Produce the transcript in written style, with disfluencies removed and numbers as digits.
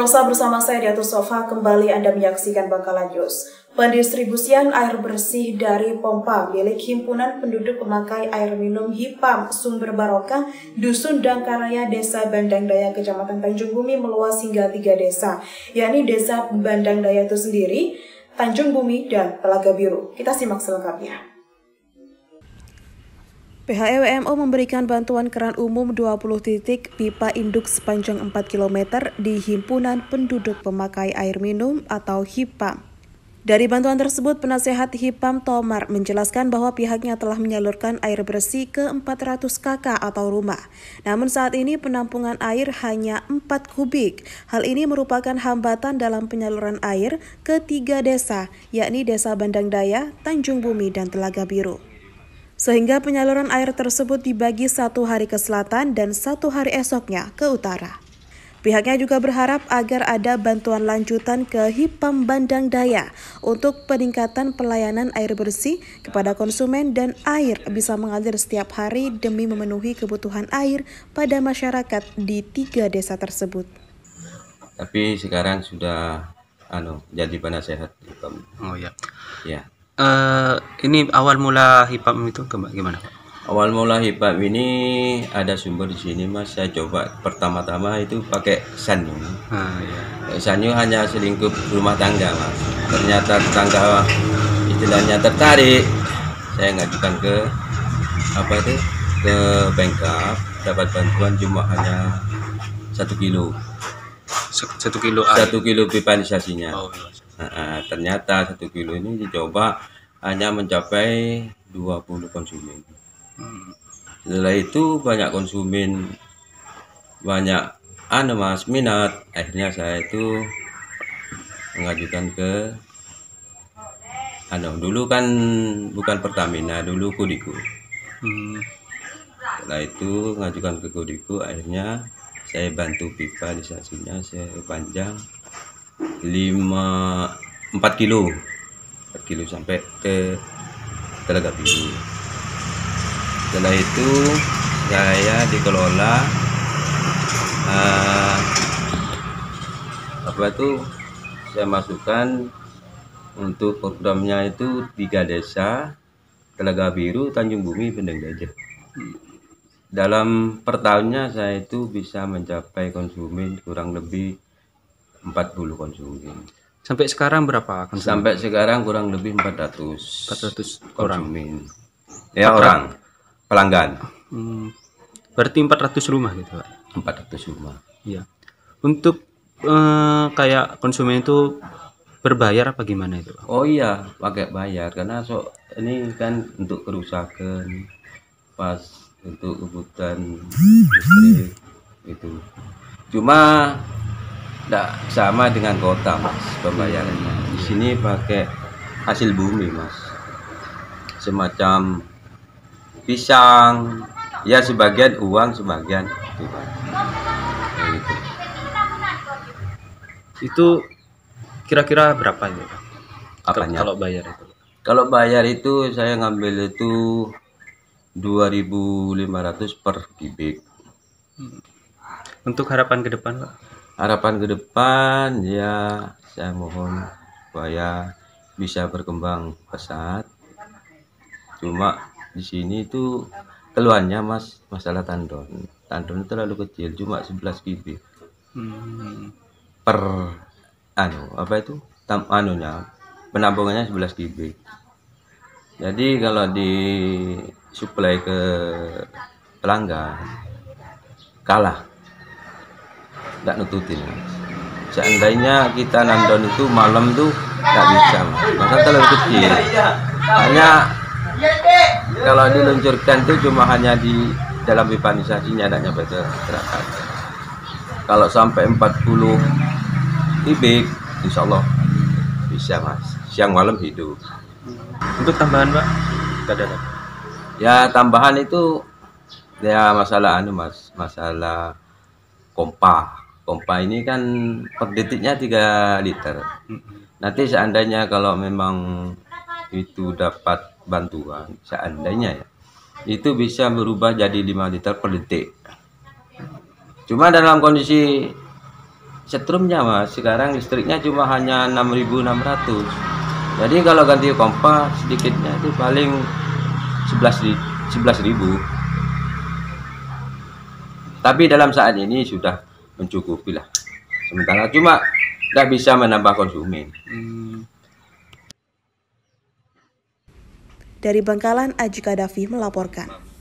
Pemirsa, bersama saya di atas sofa kembali Anda menyaksikan Bangkalan News. Pendistribusian air bersih dari pompa milik Himpunan Penduduk Pemakai Air Minum HIPAM Sumber Barokah Dusun Dangkaraya Desa Bandang Daya Kecamatan Tanjung Bumi meluas hingga 3 desa, yakni Desa Bandang Daya itu sendiri, Tanjung Bumi, dan Telaga Biru. Kita simak selengkapnya. PHEWMO memberikan bantuan keran umum 20 titik pipa induk sepanjang 4 km di Himpunan Penduduk Pemakai Air Minum atau HIPAM. Dari bantuan tersebut, penasehat HIPAM Tomar menjelaskan bahwa pihaknya telah menyalurkan air bersih ke 400 KK atau rumah. Namun saat ini penampungan air hanya 4 kubik. Hal ini merupakan hambatan dalam penyaluran air ke 3 desa, yakni Desa Bandang Daya, Tanjung Bumi, dan Telaga Biru. Sehingga penyaluran air tersebut dibagi 1 hari ke selatan dan 1 hari esoknya ke utara. Pihaknya juga berharap agar ada bantuan lanjutan ke HIPAM Bandang Daya untuk peningkatan pelayanan air bersih kepada konsumen dan air bisa mengalir setiap hari demi memenuhi kebutuhan air pada masyarakat di 3 desa tersebut. Tapi sekarang sudah jadi penasehat HIPAM. Oh ya. Ya. Ini awal mula HIPAM itu gimana, Pak? Awal mula HIPAM ini ada sumber di sini, Mas. Saya coba pertama-tama itu pakai sanyu. Ya. Sanyu hanya selingkup rumah tangga, Mas. Ternyata tetangga istilahnya tertarik. Saya ngajukan ke ke Pemkab, dapat bantuan cuma hanya 1 kilo. 1 kilo air. 1 kilo pipanisasinya. Oh, iya. Ternyata 1 kilo ini dicoba hanya mencapai 20 konsumen. Setelah itu banyak konsumen, banyak Mas minat. Akhirnya saya itu mengajukan ke dulu kan bukan Pertamina, dulu Kodiku. Setelah itu mengajukan ke Kodiku, akhirnya saya bantu pipanisasinya sepanjang 4 kilo sampai ke Telaga Biru. Setelah itu saya dikelola saya masukkan untuk programnya itu 3 desa, Telaga Biru, Tanjung Bumi, Bandang Daya. Dalam per tahunnya saya itu bisa mencapai konsumen kurang lebih 40 konsumen. Sampai sekarang berapa konsumen? Sampai sekarang kurang lebih 400 konsumen. Ya, orang pelanggan. Berarti 400 rumah gitu, Pak. 400 rumah. Iya. Untuk kayak konsumen itu berbayar apa gimana itu, Pak? Oh iya, pakai bayar karena ini kan untuk kerusakan pas untuk kebutuhan listrik itu. Cuma tidak sama dengan kota, Mas, pembayarannya. Di sini pakai hasil bumi, Mas. Semacam pisang, ya sebagian uang, sebagian itu, Pak. Gitu. Itu kira-kira berapa ya, Pak? Apanya? Kalau bayar itu? Kalau bayar itu saya ngambil itu 2.500 per kubik. Untuk harapan ke depan, Pak? Harapan ke depan ya saya mohon supaya bisa berkembang pesat. Cuma di sini itu keluhannya, Mas, masalah tandon. Tandon terlalu kecil, cuma 11 kubik. Per penampungannya 11 kubik. Jadi kalau disuplai ke pelanggan kalah, nggak nututin, Mas. Seandainya kita nandon itu malam tuh nggak bisa, Mas, maka terlalu kecil. Hanya kalau diluncurkan itu cuma hanya di dalam pipanisasinya, tidak nyampe ke masyarakat. Kalau sampai 40 kubik, insya Allah bisa, Mas. Siang malam hidup. Untuk tambahan, Pak? Gak ada. Ya tambahan itu ya masalah Mas, masalah pompa. Pompa ini kan per detiknya 3 liter. Nanti seandainya kalau memang itu dapat bantuan, seandainya ya, itu bisa berubah jadi 5 liter per detik. Cuma dalam kondisi setrumnya Mas, sekarang listriknya cuma hanya 6.600. Jadi kalau ganti pompa sedikitnya itu paling 11.000. Tapi dalam saat ini sudah mencukupi lah. Sementara cuma nggak bisa menambah konsumen. Dari Bangkalan, Aji Kadafi melaporkan.